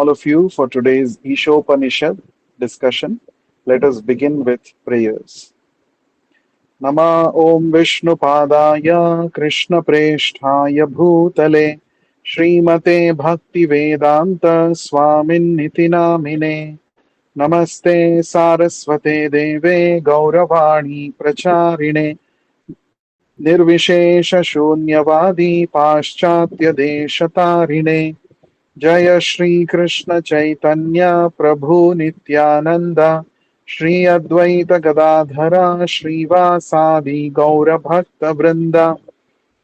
all of you for today's Ishopanishad discussion. Let us begin with prayers. Nama Om Vishnu Padaya Krishna Presthaya Bhutale Srimate Bhakti Vedanta Swamin Niti Namine Namaste Saraswate Deve Gauravani Pracharine Nirvishesha Shunyavadi Paschatya Deshatarine जय श्री कृष्ण चैतन्य प्रभु नित्यानंद श्री अद्वैत गदाधर श्रीवासादि गौर भक्त वृंद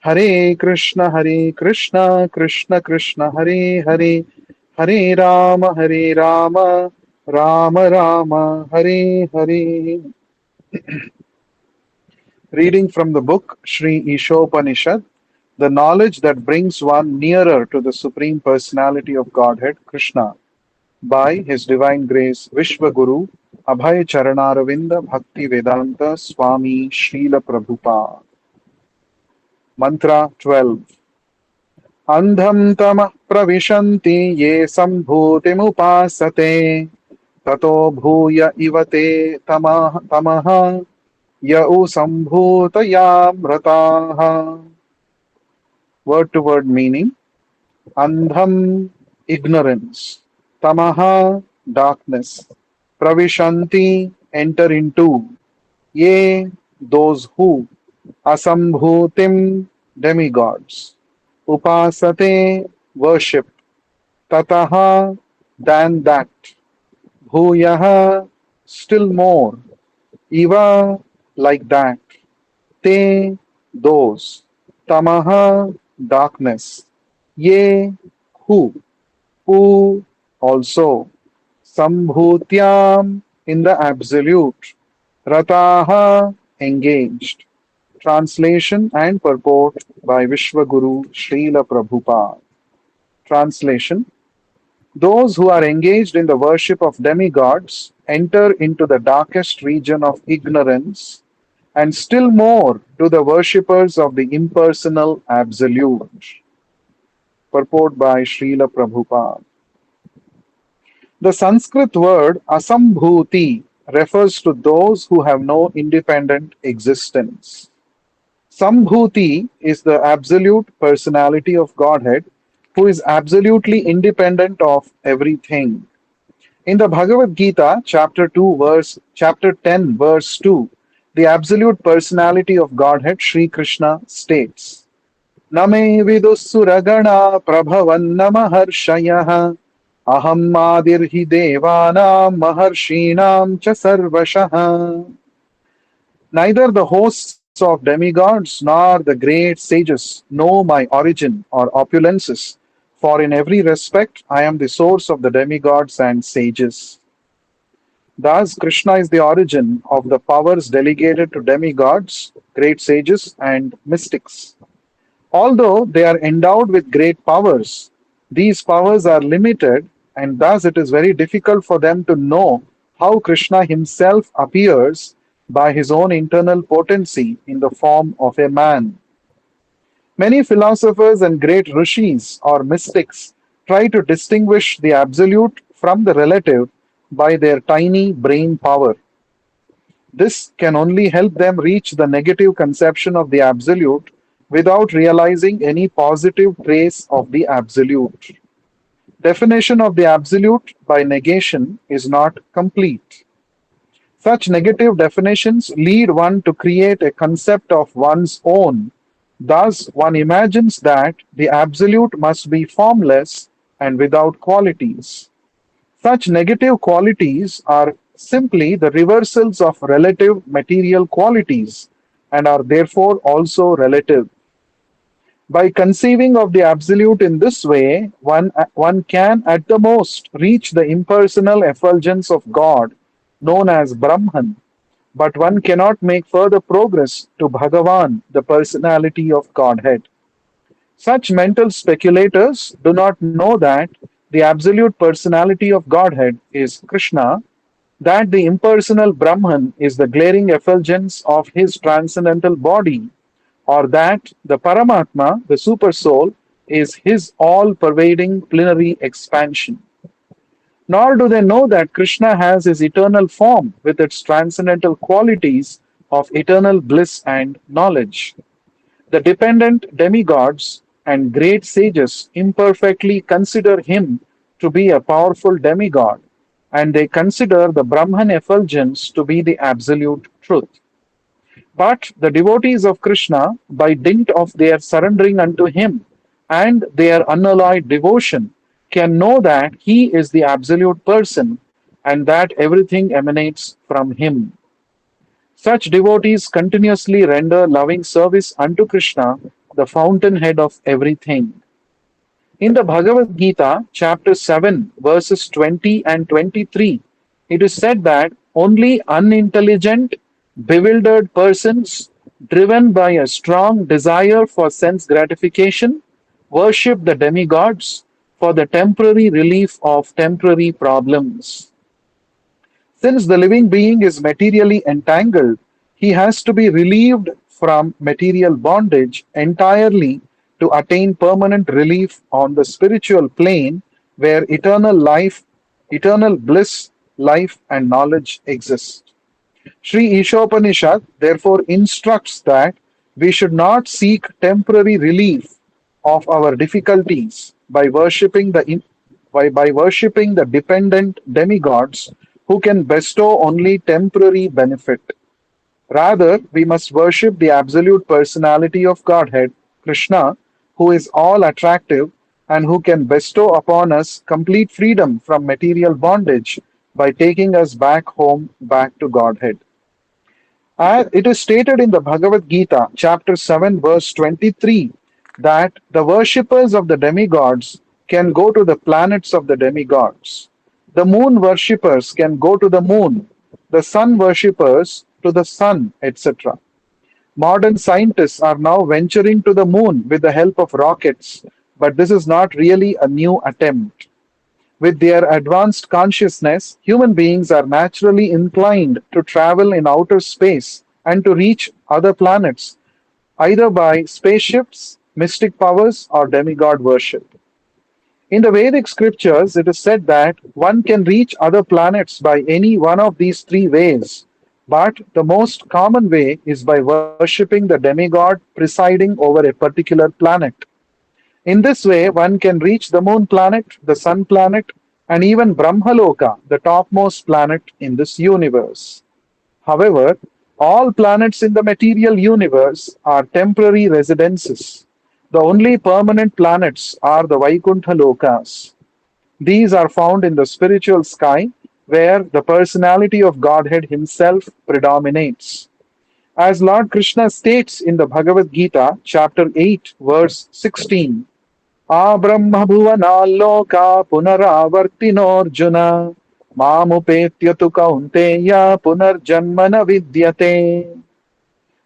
हरे Krishna Krishna Krishna Hare Hare Hare Ram Ram Ram Hare Hare. Reading from the book Sri Ishopanishad, the knowledge that brings one nearer to the Supreme Personality of Godhead, Krishna, by His Divine Grace Vishwaguru Abhay Charanaravinda Bhakti Vedanta Swami Srila Prabhupada. Mantra 12. Andham tamah pravishanti ye sambhutimupasate tato bhuya ivate tamaha yau sambhutayamrataha. Word to word meaning. Andham, ignorance. Tamaha, darkness. Pravishanti, enter into. Ye, those who. Asambhutim, demigods. Upasate, worship. Tataha, than that. Bhuyaha, still more. Eva, like that. Te, those. Tamaha, darkness. Ye, who also. Sambhutyam, in the absolute. Rataha, engaged. Translation and purport by Vishwaguru Srila Prabhupada. Translation. Those who are engaged in the worship of demigods enter into the darkest region of ignorance, and still more to the worshippers of the impersonal absolute. Purport by Srila Prabhupada. The Sanskrit word asambhuti refers to those who have no independent existence. Sambhuti is the absolute personality of Godhead who is absolutely independent of everything. In the Bhagavad Gita, chapter 10, verse 2, the absolute personality of Godhead, Sri Krishna, states, Name vidussuragana prabhavanna maharshayah aham madirhi devanam maharshinam cha sarvashah. Neither the hosts of demigods nor the great sages know my origin or opulences, for in every respect I am the source of the demigods and sages. Thus, Krishna is the origin of the powers delegated to demigods, great sages, and mystics. Although they are endowed with great powers, these powers are limited, and thus it is very difficult for them to know how Krishna himself appears by his own internal potency in the form of a man. Many philosophers and great rishis or mystics try to distinguish the absolute from the relative by their tiny brain power. This can only help them reach the negative conception of the absolute without realizing any positive trace of the absolute. Definition of the absolute by negation is not complete. Such negative definitions lead one to create a concept of one's own. Thus, one imagines that the absolute must be formless and without qualities. Such negative qualities are simply the reversals of relative material qualities and are therefore also relative. By conceiving of the absolute in this way, one can at the most reach the impersonal effulgence of God, known as Brahman, but one cannot make further progress to Bhagavan, the personality of Godhead. Such mental speculators do not know that the absolute personality of Godhead is Krishna, that the impersonal Brahman is the glaring effulgence of his transcendental body, or that the Paramatma, the Supersoul, is his all pervading plenary expansion. Nor do they know that Krishna has his eternal form with its transcendental qualities of eternal bliss and knowledge. The dependent demigods and great sages imperfectly consider him to be a powerful demigod, and they consider the Brahman effulgence to be the absolute truth. But the devotees of Krishna, by dint of their surrendering unto him and their unalloyed devotion, can know that he is the absolute person and that everything emanates from him. Such devotees continuously render loving service unto Krishna, the fountainhead of everything. In the Bhagavad Gita, chapter 7, verses 20 and 23, it is said that only unintelligent, bewildered persons driven by a strong desire for sense gratification worship the demigods for the temporary relief of temporary problems. Since the living being is materially entangled, he has to be relieved from material bondage entirely to attain permanent relief on the spiritual plane where eternal life, eternal bliss, life, and knowledge exist. Sri Ishopanishad therefore instructs that we should not seek temporary relief of our difficulties by worshipping the dependent demigods who can bestow only temporary benefit. Rather, we must worship the absolute personality of Godhead, Krishna, who is all attractive and who can bestow upon us complete freedom from material bondage by taking us back home, back to Godhead. It is stated in the Bhagavad Gita, chapter 7, verse 23, that the worshippers of the demigods can go to the planets of the demigods. The moon worshippers can go to the moon, the sun worshippers to the sun, etc. Modern scientists are now venturing to the moon with the help of rockets, but this is not really a new attempt. With their advanced consciousness, human beings are naturally inclined to travel in outer space and to reach other planets, either by spaceships, mystic powers, or demigod worship. In the Vedic scriptures, it is said that one can reach other planets by any one of these three ways, but the most common way is by worshipping the demigod presiding over a particular planet. In this way, one can reach the moon planet, the sun planet, and even Brahmaloka, the topmost planet in this universe. However, all planets in the material universe are temporary residences. The only permanent planets are the Vaikuntha Lokas. These are found in the spiritual sky where the personality of Godhead himself predominates. As Lord Krishna states in the Bhagavad Gita, chapter 8, verse 16, Abrahmabhuvanaloka punaravartinorjuna mamupetyatu kaunteya punarjanmana vidyate.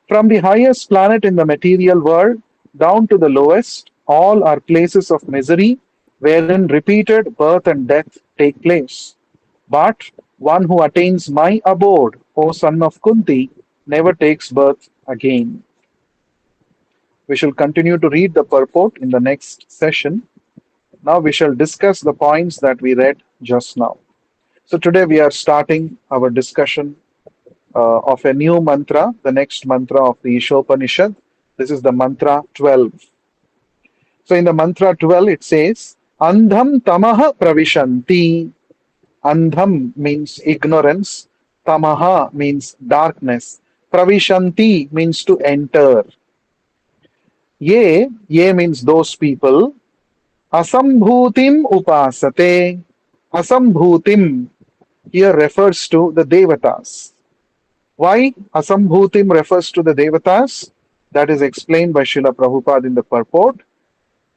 From the highest planet in the material world down to the lowest, all are places of misery wherein repeated birth and death take place. But one who attains my abode, O son of Kunti, never takes birth again. We shall continue to read the purport in the next session. Now we shall discuss the points that we read just now. So today we are starting our discussion of a new mantra, the next mantra of the Ishopanishad. This is the mantra 12. So in the mantra 12 it says, Andham tamaha pravishanti. Andham means ignorance. Tamaha means darkness. Pravishanti means to enter. Ye means those people. Asambhutim upasate. Asambhutim here refers to the Devatas. Why Asambhutim refers to the Devatas? That is explained by Srila Prabhupada in the purport.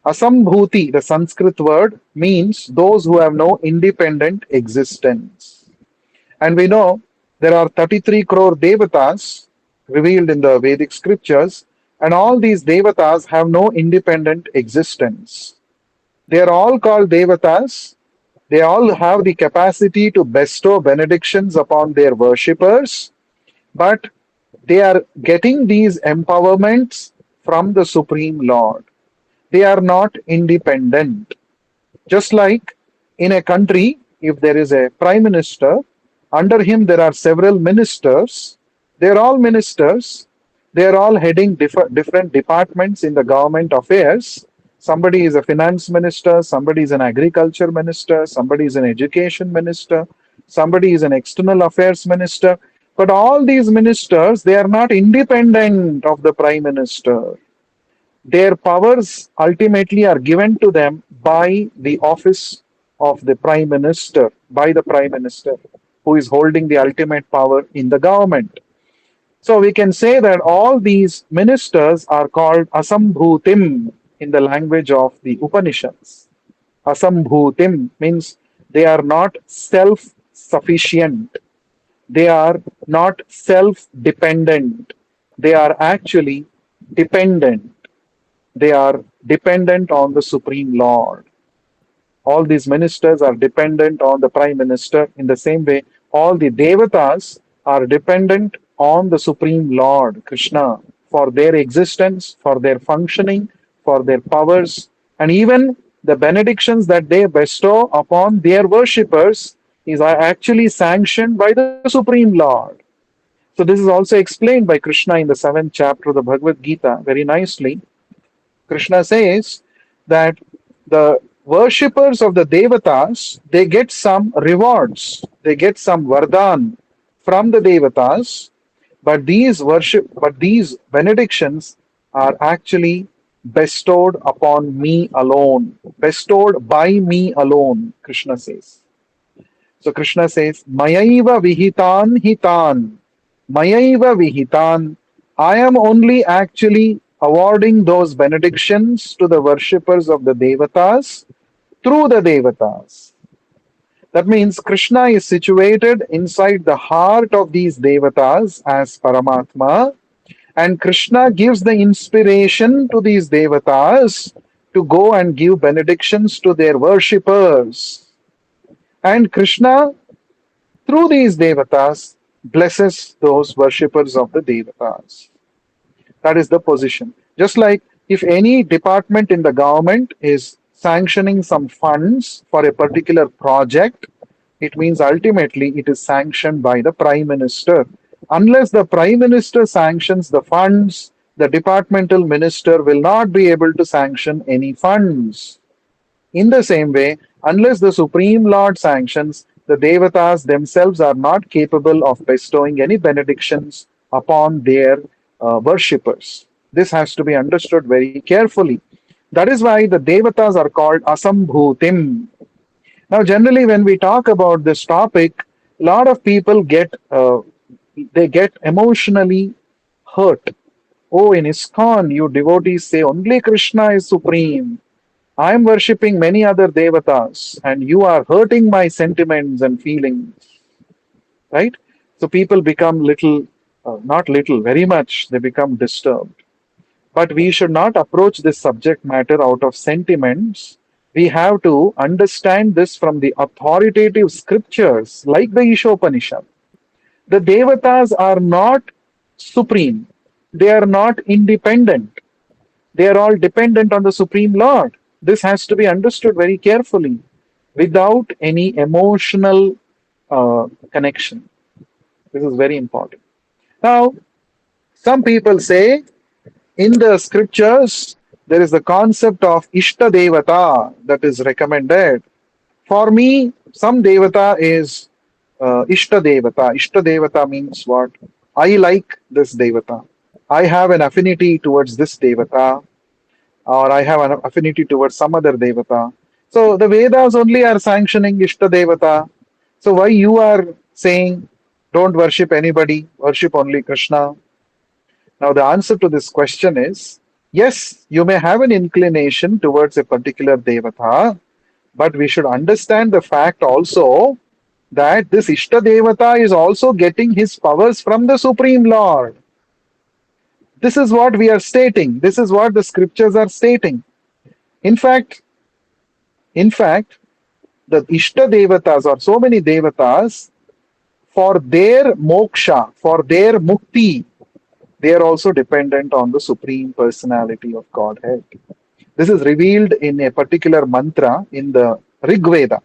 Asambhuti, the Sanskrit word, means those who have no independent existence. And we know there are 33 crore Devatas revealed in the Vedic scriptures, and all these Devatas have no independent existence. They are all called Devatas. They all have the capacity to bestow benedictions upon their worshippers, but they are getting these empowerments from the Supreme Lord. They are not independent. Just like in a country, if there is a prime minister, under him there are several ministers. They're all ministers. They're all heading different departments in the government affairs. Somebody is a finance minister, somebody is an agriculture minister, somebody is an education minister, somebody is an external affairs minister. But all these ministers, they are not independent of the prime minister. Their powers ultimately are given to them by the office of the prime minister, by the prime minister, who is holding the ultimate power in the government. So we can say that all these ministers are called asambhutim in the language of the Upanishads. Asambhutim means they are not self sufficient, they are not self dependent, they are actually dependent. They are dependent on the Supreme Lord. All these ministers are dependent on the Prime Minister. In the same way, all the Devatas are dependent on the Supreme Lord, Krishna, for their existence, for their functioning, for their powers, and even the benedictions that they bestow upon their worshippers is actually sanctioned by the Supreme Lord. So this is also explained by Krishna in the 7th chapter of the Bhagavad Gita very nicely. Krishna says that the worshippers of the Devatas, they get some rewards, they get some vardhan from the Devatas, but these benedictions are actually bestowed upon me alone, bestowed by me alone, Krishna says. So Krishna says, Mayaiva vihitan hitan. Mayaiva vihitan. I am only actually awarding those benedictions to the worshippers of the Devatas through the Devatas. That means Krishna is situated inside the heart of these Devatas as Paramatma, and Krishna gives the inspiration to these Devatas to go and give benedictions to their worshippers. And Krishna, through these Devatas, blesses those worshippers of the Devatas. That is the position. Just like if any department in the government is sanctioning some funds for a particular project, it means ultimately it is sanctioned by the Prime Minister. Unless the Prime Minister sanctions the funds, the departmental minister will not be able to sanction any funds. In the same way, unless the Supreme Lord sanctions, the Devatas themselves are not capable of bestowing any benedictions upon their worshippers. This has to be understood very carefully. That is why the Devatas are called Asambhutim. Now, generally, when we talk about this topic, a lot of people get emotionally hurt. Oh, in ISKCON, you devotees say only Krishna is supreme. I am worshipping many other devatas, and you are hurting my sentiments and feelings. Right? So people become little, not little, very much, they become disturbed. But we should not approach this subject matter out of sentiments. We have to understand this from the authoritative scriptures like the Ishopanishad. The Devatas are not supreme, they are not independent, they are all dependent on the Supreme Lord. This has to be understood very carefully without any emotional connection. This is very important. Now, some people say in the scriptures there is the concept of Ishta Devata that is recommended. For me, some Devata is Ishta Devata. Ishta Devata means what? I like this Devata. I have an affinity towards this Devata, or I have an affinity towards some other Devata. So the Vedas only are sanctioning Ishta Devata. So why you are saying don't worship anybody, worship only Krishna? Now the answer to this question is yes, you may have an inclination towards a particular Devata, but we should understand the fact also that this Ishta Devata is also getting his powers from the Supreme Lord. This is what we are stating. This is what the scriptures are stating. In fact, the Ishta Devatas or so many Devatas, for their moksha, for their mukti, they are also dependent on the Supreme Personality of Godhead. This is revealed in a particular mantra in the Rig Veda.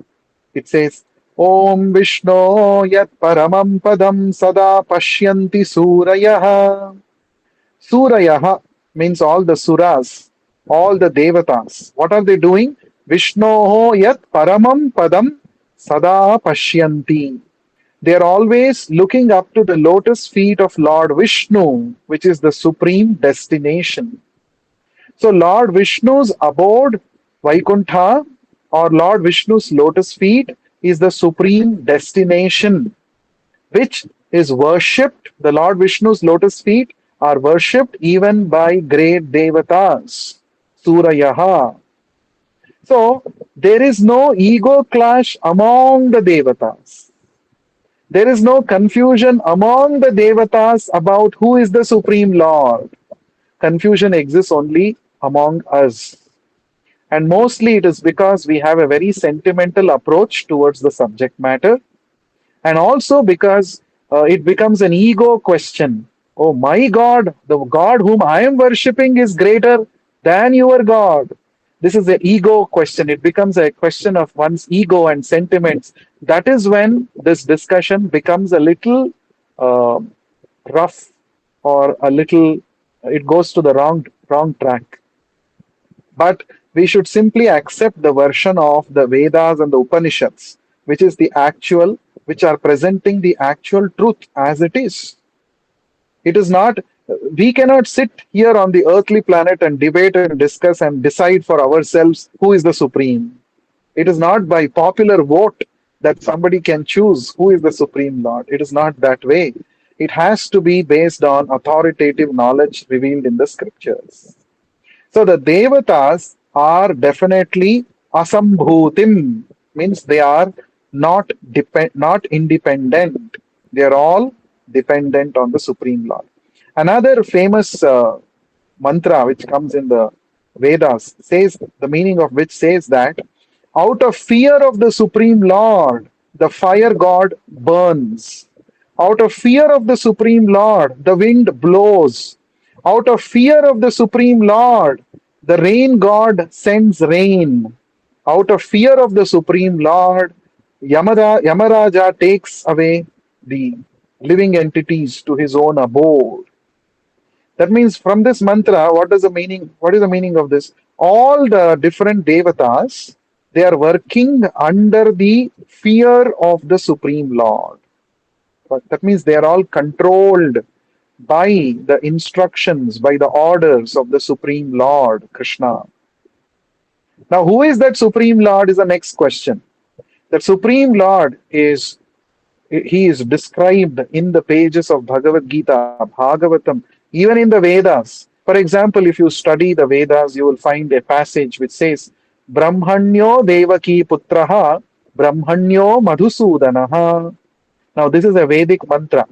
It says, Om Vishno Yat Paramam Padam Sada Pashyanti Surayah. Surayah means all the suras, all the devatas. What are they doing? Vishnoho Yat Paramam Padam Sada Pashyanti. They are always looking up to the lotus feet of Lord Vishnu, which is the supreme destination. So, Lord Vishnu's abode, Vaikuntha, or Lord Vishnu's lotus feet, is the supreme destination, which is worshipped. The Lord Vishnu's lotus feet are worshipped even by great devatas, Surayaha. So, there is no ego clash among the devatas. There is no confusion among the devatas about who is the supreme Lord. Confusion exists only among us. And mostly it is because we have a very sentimental approach towards the subject matter, and also because it becomes an ego question. Oh, my God, the God whom I am worshipping is greater than your God. This is an ego question. It becomes a question of one's ego and sentiments. That is when this discussion becomes a little uh, rough, or a little, it goes to the wrong track. But we should simply accept the version of the Vedas and the Upanishads, which is the actual, which are presenting the actual truth as it is. It is not, we cannot sit here on the earthly planet and debate and discuss and decide for ourselves who is the supreme. It is not by popular vote that somebody can choose who is the supreme Lord. It is not that way. It has to be based on authoritative knowledge revealed in the scriptures. So the devatas are definitely asambhutim, means they are not independent. They are all dependent on the Supreme Lord. Another famous mantra which comes in the Vedas says, the meaning of which says that out of fear of the Supreme Lord, the fire god burns. Out of fear of the Supreme Lord, the wind blows. Out of fear of the Supreme Lord, the rain god sends rain. Out of fear of the Supreme Lord, Yamaraja takes away the living entities to his own abode. That means from this mantra, what is the meaning? What is the meaning of this? All the different devatas, they are working under the fear of the Supreme Lord. But that means they are all controlled by the instructions, by the orders of the Supreme Lord, Krishna. Now, who is that Supreme Lord is the next question. That Supreme Lord is, he is described in the pages of Bhagavad Gita, Bhagavatam, even in the Vedas. For example, if you study the Vedas, you will find a passage which says, Brahmanyo Devaki Putraha, Brahmanyo Madhusudanaha. Now, this is a Vedic mantra.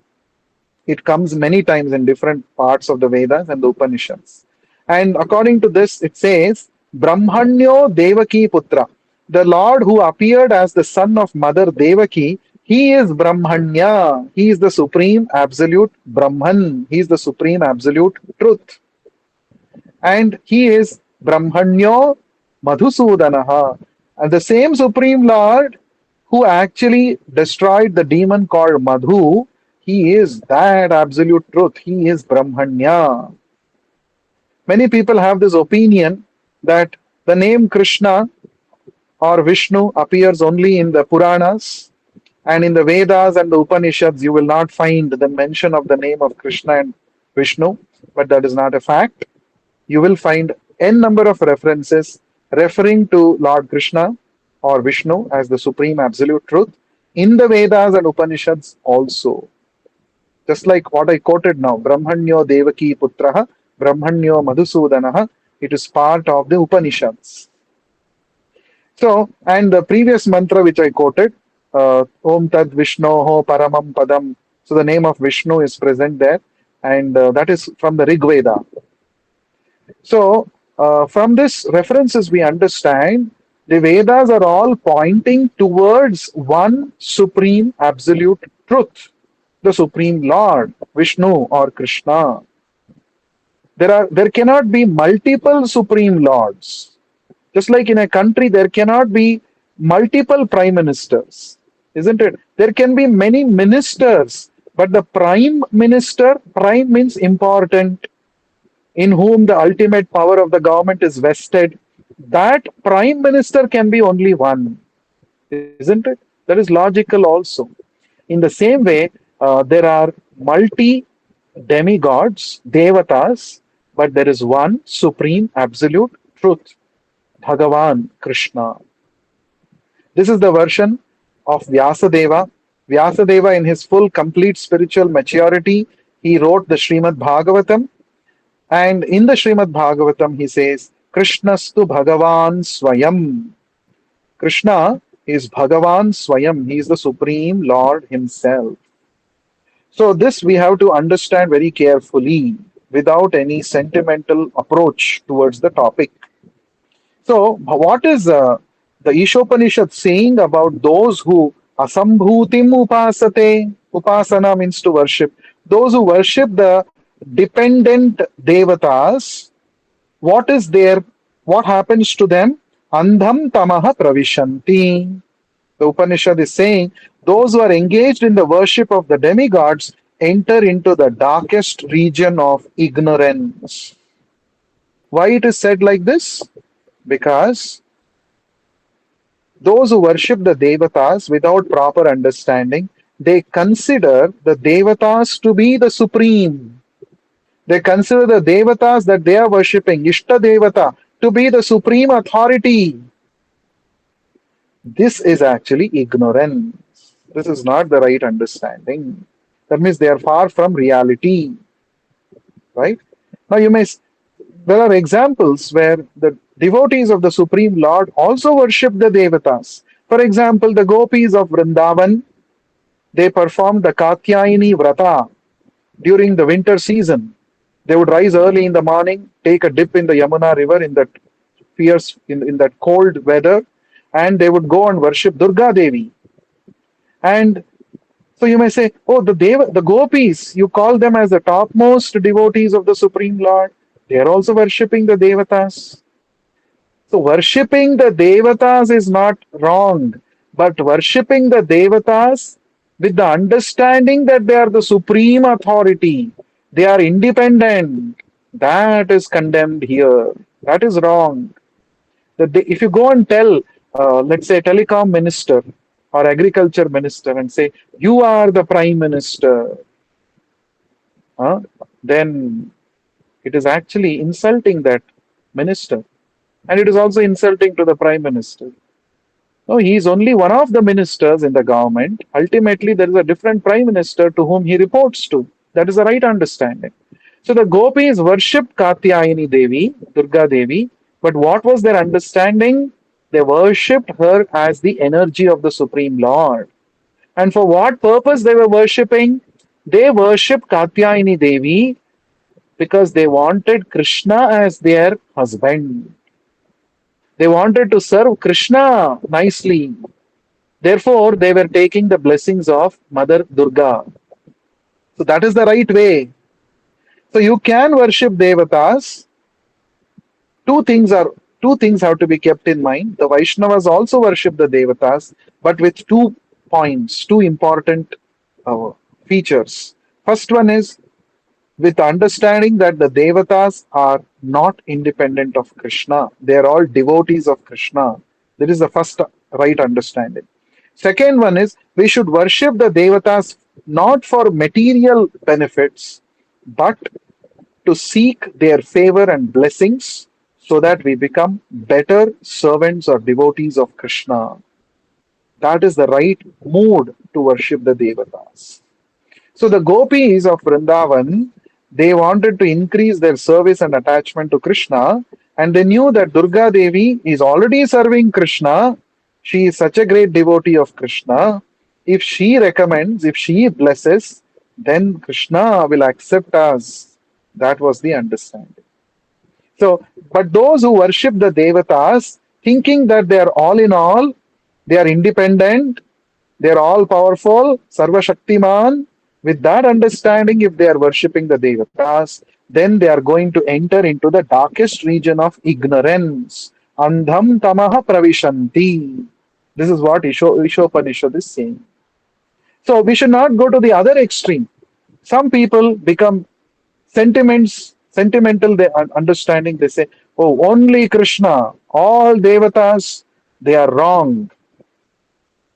It comes many times in different parts of the Vedas and the Upanishads. And according to this, it says, Brahmanyo Devaki Putra. The Lord who appeared as the son of Mother Devaki, he is Brahmanya. He is the supreme absolute Brahman. He is the supreme absolute truth. And he is Brahmanyo Madhusudanaha. And the same Supreme Lord who actually destroyed the demon called Madhu, he is that absolute truth. He is Brahmanya. Many people have this opinion that the name Krishna or Vishnu appears only in the Puranas, and in the Vedas and the Upanishads you will not find the mention of the name of Krishna and Vishnu, but that is not a fact. You will find n number of references referring to Lord Krishna or Vishnu as the supreme absolute truth in the Vedas and Upanishads also. Just like what I quoted now, Brahmanyo Devaki Putraha, Brahmanyo Madhusudanaha, it is part of the Upanishads. So, and the previous mantra which I quoted, Om Tad Vishnoho Paramam Padam. So the name of Vishnu is present there, and that is from the Rig Veda. So, from this references, we understand the Vedas are all pointing towards one supreme absolute truth, the Supreme Lord, Vishnu or Krishna. There cannot be multiple Supreme Lords. Just like in a country, there cannot be multiple prime ministers. isn't it? There can be many ministers, but the prime minister, prime means important, in whom the ultimate power of the government is vested, that prime minister can be only one, isn't it? That is logical also. In the same way, there are multi demigods, devatas, but there is one supreme absolute truth, Bhagavan Krishna. This is the version of Vyasadeva. Vyasadeva, in his full, complete spiritual maturity, he wrote the Srimad Bhagavatam. And in the Srimad Bhagavatam, he says, Krishnastu Bhagavan Swayam. Krishna is Bhagavan Swayam. He is the Supreme Lord Himself. So, this we have to understand very carefully without any sentimental approach towards the topic. So, what is the Ishopanishad saying about those who asambhutim upasate? Upasana means to worship. Those who worship the dependent devatas, what is there? What happens to them? Andham tamaha pravishanti. The Upanishad is saying those who are engaged in the worship of the demigods enter into the darkest region of ignorance. Why it is said like this? Because those who worship the devatas without proper understanding, they consider the devatas to be the supreme. They consider the devatas that they are worshipping, Ishta Devata, to be the supreme authority. This is actually ignorance. This is not the right understanding. That means they are far from reality. Right? Now there are examples where the devotees of the Supreme Lord also worship the devatas. For example, the gopis of Vrindavan, they performed the Katyayini Vrata during the winter season. They would rise early in the morning, take a dip in the Yamuna river in that fierce, in that cold weather, and they would go and worship Durga Devi. And so you may say, oh, the gopis, you call them as the topmost devotees of the Supreme Lord. They are also worshipping the devatas. So worshipping the devatas is not wrong, but worshipping the devatas with the understanding that they are the supreme authority, they are independent, that is condemned here. That is wrong. If you go and tell, let's say, telecom minister or agriculture minister and say, you are the prime minister, then it is actually insulting that minister. And it is also insulting to the prime minister. No, he is only one of the ministers in the government. Ultimately, there is a different prime minister to whom he reports to. That is the right understanding. So the gopis worshipped Katyayani Devi, Durga Devi, but what was their understanding? They worshipped her as the energy of the Supreme Lord. And for what purpose they were worshipping? They worshipped Katyayani Devi because they wanted Krishna as their husband. They wanted to serve Krishna nicely. Therefore, they were taking the blessings of Mother Durga. So that is the right way. So you can worship devatas. Two things have to be kept in mind. The Vaishnavas also worship the devatas, but with 2 points, 2 important uh, features. First one is with understanding that the devatas are not independent of Krishna. They are all devotees of Krishna. That is the first right understanding. Second one is we should worship the devatas not for material benefits, but to seek their favor and blessings so that we become better servants or devotees of Krishna. That is the right mood to worship the devatas. So the gopis of Vrindavan, they wanted to increase their service and attachment to Krishna, and they knew that Durga Devi is already serving Krishna. She is such a great devotee of Krishna. If she recommends, if she blesses, then Krishna will accept us. That was the understanding. So, but those who worship the devatas, thinking that they are all in all, they are independent, they are all powerful, Sarva Shaktiman, with that understanding, if they are worshipping the devatas, then they are going to enter into the darkest region of ignorance. Andham tamaha pravishanti. This is what Ishopanishad is saying. So we should not go to the other extreme. Some people become sentimental, they understanding, they say, oh, only Krishna, all devatas, they are wrong.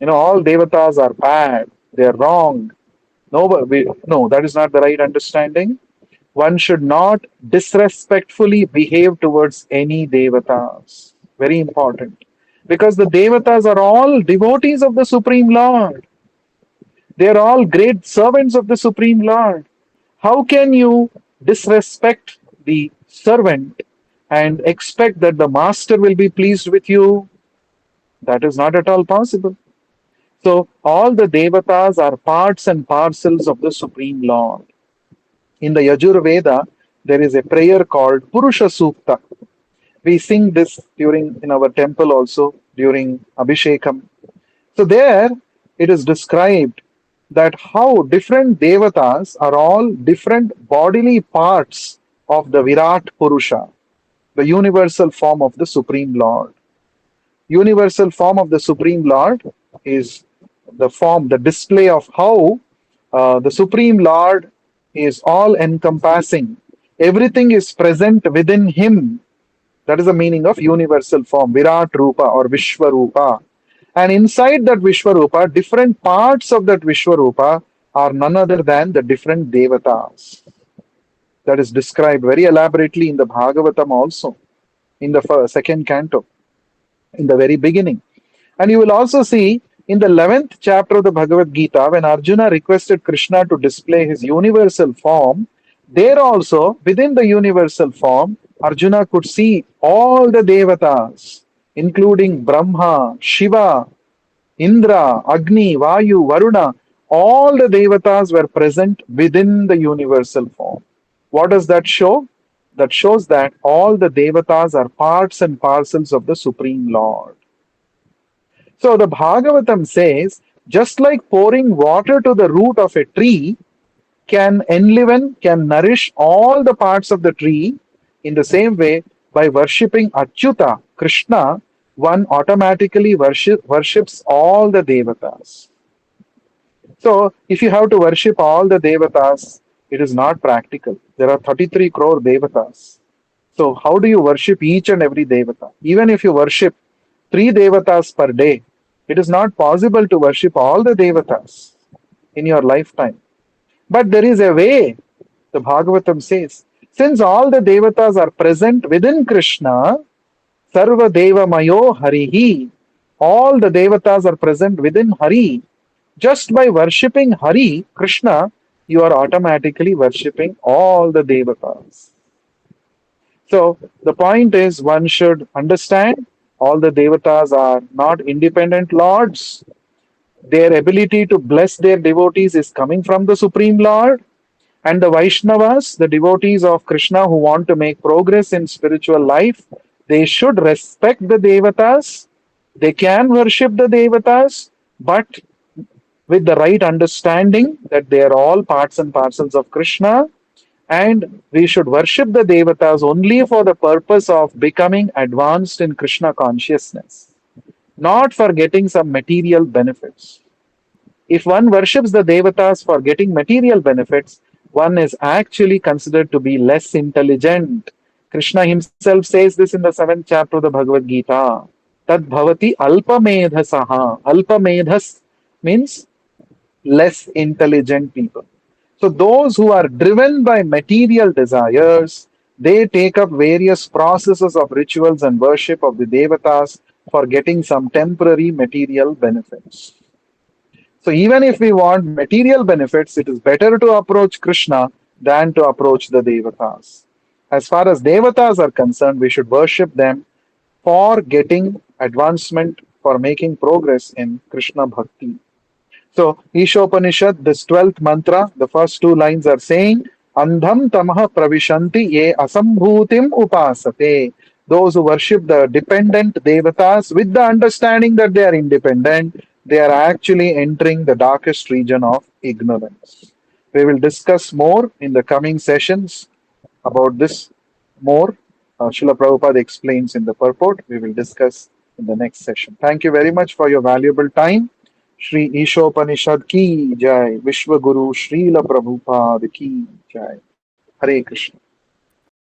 All devatas are bad, they are wrong. No, no, that is not the right understanding. One should not disrespectfully behave towards any devatas. Very important. Because the devatas are all devotees of the Supreme Lord. They are all great servants of the Supreme Lord. How can you disrespect the servant and expect that the master will be pleased with you? That is not at all possible. So, all the devatas are parts and parcels of the Supreme Lord. In the Yajurveda, there is a prayer called Purusha Sukta. We sing this during in our temple also during Abhishekam. So there it is described that how different devatas are all different bodily parts of the Virat Purusha, the universal form of the Supreme Lord. Universal form of the Supreme Lord is the form, the display of how the Supreme Lord is all encompassing. Everything is present within Him. That is the meaning of universal form, Virat Rupa or Vishwarupa. And inside that Vishwarupa, different parts of that Vishwarupa are none other than the different devatas. That is described very elaborately in the Bhagavatam also, in the second canto, in the very beginning. And you will also see in the 11th chapter of the Bhagavad Gita, when Arjuna requested Krishna to display his universal form, there also, within the universal form, Arjuna could see all the devatas, including Brahma, Shiva, Indra, Agni, Vayu, Varuna, all the devatas were present within the universal form. What does that show? That shows that all the devatas are parts and parcels of the Supreme Lord. So the Bhagavatam says, just like pouring water to the root of a tree can enliven, can nourish all the parts of the tree, in the same way, by worshipping Achyuta, Krishna, one automatically worships all the devatas. So if you have to worship all the devatas, it is not practical. There are 33 crore devatas. So how do you worship each and every devata? Even if you worship 3 devatas per day, it is not possible to worship all the devatas in your lifetime. But there is a way, the Bhagavatam says, since all the devatas are present within Krishna, Sarva Deva Mayo Harihi, all the devatas are present within Hari. Just by worshipping Hari, Krishna, you are automatically worshipping all the devatas. So the point is, one should understand all the devatas are not independent lords. Their ability to bless their devotees is coming from the Supreme Lord. And the Vaishnavas, the devotees of Krishna who want to make progress in spiritual life, they should respect the devatas. They can worship the devatas, but with the right understanding that they are all parts and parcels of Krishna. And we should worship the devatas only for the purpose of becoming advanced in Krishna consciousness, not for getting some material benefits. If one worships the devatas for getting material benefits, one is actually considered to be less intelligent. Krishna himself says this in the 7th chapter of the Bhagavad Gita. Tad bhavati alpamedhasaha. Alpamedhas means less intelligent people. So those who are driven by material desires, they take up various processes of rituals and worship of the devatas for getting some temporary material benefits. So even if we want material benefits, it is better to approach Krishna than to approach the devatas. As far as devatas are concerned, we should worship them for getting advancement, for making progress in Krishna Bhakti. So, Ishopanishad, this 12th mantra, the first 2 lines are saying, Andham tamaha pravishanti ye asambhutim upasate. Those who worship the dependent devatas with the understanding that they are independent, they are actually entering the darkest region of ignorance. We will discuss more in the coming sessions about this more. Srila Prabhupada explains in the purport. We will discuss in the next session. Thank you very much for your valuable time. Shri Ishopanishad ki jai. Vishwa Guru Srila Prabhupada ki jai. Hare Krishna.